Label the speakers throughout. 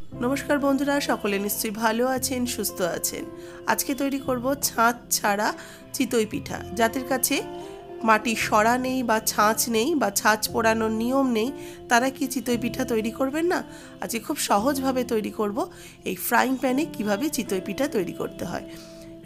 Speaker 1: নমস্কার বন্ধুরা, সকলে নিশ্চয়ই ভালো আছেন, সুস্থ আছেন। আজকে তৈরি করব ছাঁচ ছাড়া চিতই পিঠা। যাদের কাছে মাটির সরা নেই বা ছাঁচ নেই বা ছাঁচ পোড়ানোর নিয়ম নেই, তারা কি চিতই পিঠা তৈরি করবেন না? আজকে খুব সহজভাবে তৈরি করব এই ফ্রাইং প্যানে কিভাবে চিতই পিঠা তৈরি করতে হয়।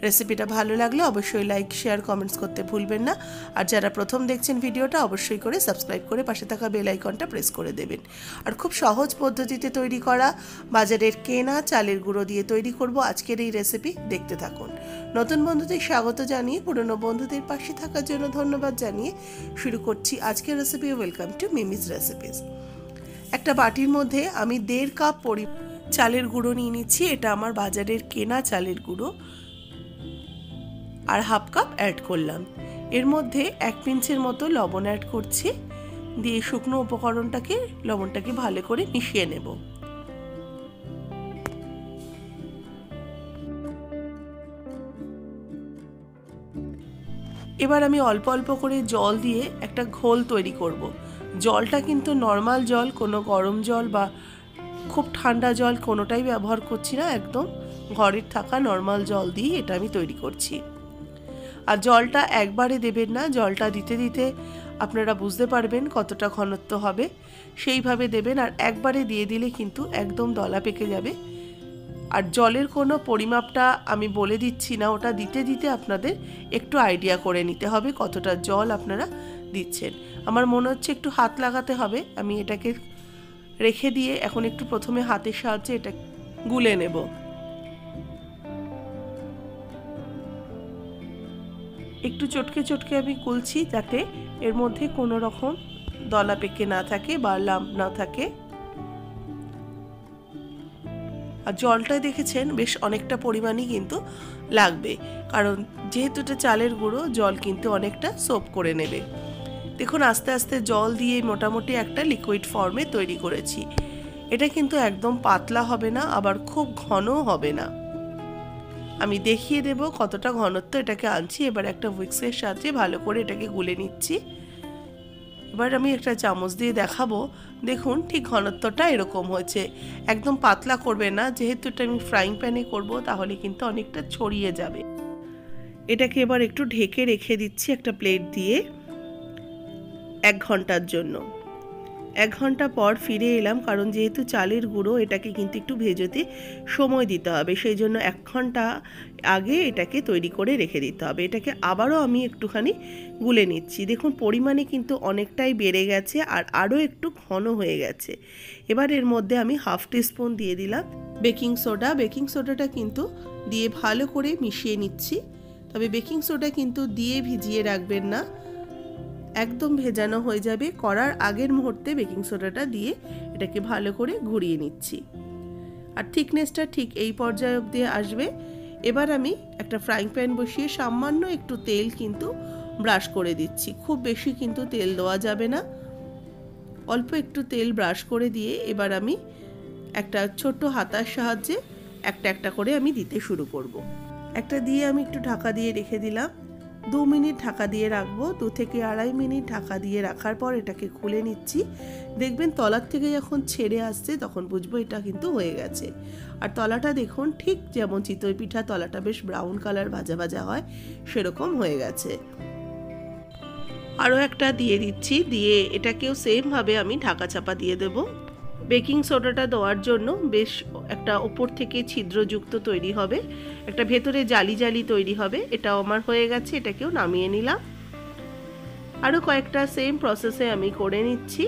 Speaker 1: রেসিপিটা ভালো লাগলে অবশ্যই লাইক, শেয়ার, কমেন্টস করতে ভুলবেন না। আর যারা প্রথম দেখছেন ভিডিওটা, অবশ্যই করে সাবস্ক্রাইব করে পাশে থাকা বেল আইকনটা প্রেস করে দেবেন। আর খুব সহজ পদ্ধতিতে তৈরি করা বাজারের কেনা চালের গুঁড়ো দিয়ে তৈরি করব আজকের এই রেসিপি। দেখতে থাকুন। নতুন বন্ধুদের স্বাগত জানিয়ে, পুরনো বন্ধুদের পাশে থাকার জন্য ধন্যবাদ জানিয়ে শুরু করছি আজকের recipe. Welcome to Mimi's recipes. একটা বাটির মধ্যে আমি 1.5 কাপ চালের গুঁড়ো নিয়ে নিচ্ছি। এটা আমার বাজারের কেনা চালের গুঁড়ো। আর 1/2 কাপ অ্যাড করলাম। এর মধ্যে 1 পিঞ্চের মতো লবণ অ্যাড করছি। দিয়ে শুকনো লবণটাকে ভালো করে মিশিয়ে নেব। এবার আমি অল্প অল্প করে জল দিয়ে একটা ঘোল তৈরি করব। জলটা কিন্তু নর্মাল জল, কোনো গরম জল বা খুব ঠান্ডা জল কোনোটাই ব্যবহার করছি না। একদম ঘরের থাকা নর্মাল জল দিয়ে এটা আমি তৈরি করছি। আর জলটা একবারে দেবেন না, জলটা দিতে দিতে আপনারা বুঝতে পারবেন কতটা ঘনত্ব হবে, সেইভাবে দেবেন। আর একবারে দিয়ে দিলে কিন্তু একদম দলা পেকে যাবে। আর জলের কোনো পরিমাপটা আমি বলে দিচ্ছি না, ওটা দিতে দিতে আপনাদের একটু আইডিয়া করে নিতে হবে কতটা জল আপনারা দিচ্ছেন। আমার মনে হচ্ছে একটু হাত লাগাতে হবে। আমি এটাকে রেখে দিয়ে এখন একটু প্রথমে হাতের সাহায্যে এটা গুলে নেব। একটু চটকে চটকে আমি গুলছি, যাতে এর মধ্যে কোনো রকম দলা পেকে না থাকে বা লাম্প না থাকে। আর জলটা দেখেছেন বেশ অনেকটা পরিমাণই কিন্তু লাগবে, কারণ যেহেতু এটা চালের গুঁড়ো, জল কিন্তু অনেকটা সোপ করে নেবে। দেখুন আস্তে আস্তে জল দিয়ে মোটামুটি একটা লিকুইড ফর্মে তৈরি করেছি। এটা কিন্তু একদম পাতলা হবে না, আবার খুব ঘনও হবে না। আমি দেখিয়ে দেব কতটা ঘনত্ব এটাকে আনছি। এবার একটা হুইস্কের সাহায্যে ভালো করে এটাকে গুলে নিচ্ছি। এবার আমি একটা চামচ দিয়ে দেখাবো। দেখুন ঠিক ঘনত্বটা এরকম হয়েছে। একদম পাতলা করবে না, যেহেতু এটা আমি ফ্রাইং প্যানে করব, তাহলে কিন্তু অনেকটা ছড়িয়ে যাবে। এটাকে এবার একটু ঢেকে রেখে দিচ্ছি একটা প্লেট দিয়ে 1 ঘন্টার জন্য। 1 ঘন্টা পর ফিরে এলাম, কারণ যেহেতু চালের গুঁড়ো, এটাকে কিন্তু একটু ভেজোতে সময় দিতে হবে। সেই জন্য 1 ঘন্টা আগে এটাকে তৈরি করে রেখে দিতে হবে। এটাকে আবারও আমি একটুখানি গুলে নিচ্ছি। দেখুন পরিমাণে কিন্তু অনেকটাই বেড়ে গেছে আর আরও একটু ঘন হয়ে গেছে। এবার এর মধ্যে আমি 1/2 টিস্পুন দিয়ে দিলাম বেকিং সোডা। বেকিং সোডাটা কিন্তু দিয়ে ভালো করে মিশিয়ে নিচ্ছি। তবে বেকিং সোডা কিন্তু দিয়ে ভিজিয়ে রাখবেন না, একদম ভেজানো হয়ে যাবে। করার আগের মুহূর্তে বেকিং সোডাটা দিয়ে এটাকে ভালো করে ঘুরিয়ে নিচ্ছি। আর থিকনেসটা ঠিক এই পর্যায়ে অবধি আসবে। এবার আমি একটা ফ্রাইং প্যান বসিয়ে সামান্য একটু তেল কিন্তু ব্রাশ করে দিচ্ছি। খুব বেশি কিন্তু তেল দেওয়া যাবে না, অল্প একটু তেল ব্রাশ করে দিয়ে এবার আমি একটা ছোট্ট হাতার সাহায্যে একটা একটা করে আমি দিতে শুরু করব। একটা দিয়ে আমি একটু ঢাকা দিয়ে রেখে দিলাম। 2 মিনিট ঢাকা দিয়ে রাখবো। 2 থেকে 2.5 মিনিট ঢাকা দিয়ে রাখার পর এটাকে খুলে নিচ্ছি। দেখবেন তলার থেকে যখন ছেড়ে আসছে তখন বুঝবো এটা কিন্তু হয়ে গেছে। আর তলাটা দেখুন ঠিক যেমন চিতই পিঠা তলাটা বেশ ব্রাউন কালার ভাজা ভাজা হয়, সেরকম হয়ে গেছে। আরও একটা দিয়ে দিচ্ছি, দিয়ে এটাকেও সেমভাবে আমি ঢাকা চাপা দিয়ে দেব। বেকিং সোডাটা দেওয়ার জন্য বেশ একটা ওপর থেকে ছিদ্রযুক্ত তৈরি হবে, একটা ভেতরে জালি জালি তৈরি হবে। এটাও আমার হয়ে গেছে, এটাকেও নামিয়ে নিলাম। আরও কয়েকটা সেম প্রসেসে আমি করে নিচ্ছি।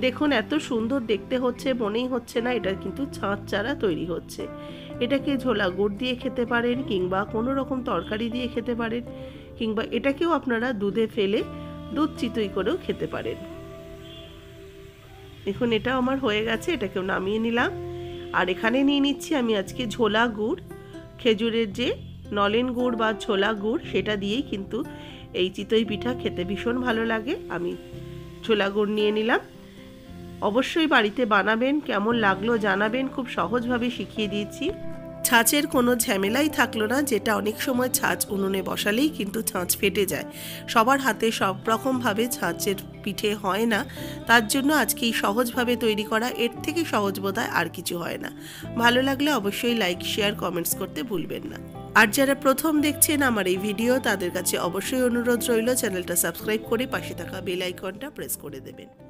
Speaker 1: দেখুন এত সুন্দর দেখতে হচ্ছে, মনেই হচ্ছে না এটা কিন্তু ছাঁচ ছাড়া তৈরি হচ্ছে। এটাকে ঝোলা গুড় দিয়ে খেতে পারেন, কিংবা কোনো রকম তরকারি দিয়ে খেতে পারেন, কিংবা এটাকেও আপনারা দুধে ফেলে দুধ চিতই করেও খেতে পারেন। দেখুন এটা আমার হয়ে গেছে, এটাকেও নামিয়ে নিলাম। আর এখানে নিয়ে নিচ্ছি আমি আজকে ঝোলা গুড়। খেজুরের যে নলেন গুড় বা ছোলা গুড়, সেটা দিয়েই কিন্তু এই চিতই পিঠা খেতে ভীষণ ভালো লাগে। আমি ছোলা গুড় নিয়ে নিলাম। অবশ্যই বাড়িতে বানাবেন, কেমন লাগলো জানাবেন। খুব সহজভাবে শিখিয়ে দিয়েছি। ছাঁচের কোনো ঝামেলাই থাকলো না, যেটা অনেক সময় ছাঁচ উনুনে বসালেই কিন্তু ছাঁচ ফেটে যায়। সবার হাতে সব রকমভাবে ছাঁচের পিঠে হয় না, তার জন্য আজকে এই সহজভাবে তৈরি করা, এর থেকে সহজ বোধহয় আর কিছু হয় না। ভালো লাগলে অবশ্যই লাইক, শেয়ার, কমেন্টস করতে ভুলবেন না। আর যারা প্রথম দেখছেন আমার এই ভিডিও, তাদের কাছে অবশ্যই অনুরোধ রইল চ্যানেলটা সাবস্ক্রাইব করে পাশে থাকা বেল আইকনটা প্রেস করে দেবেন।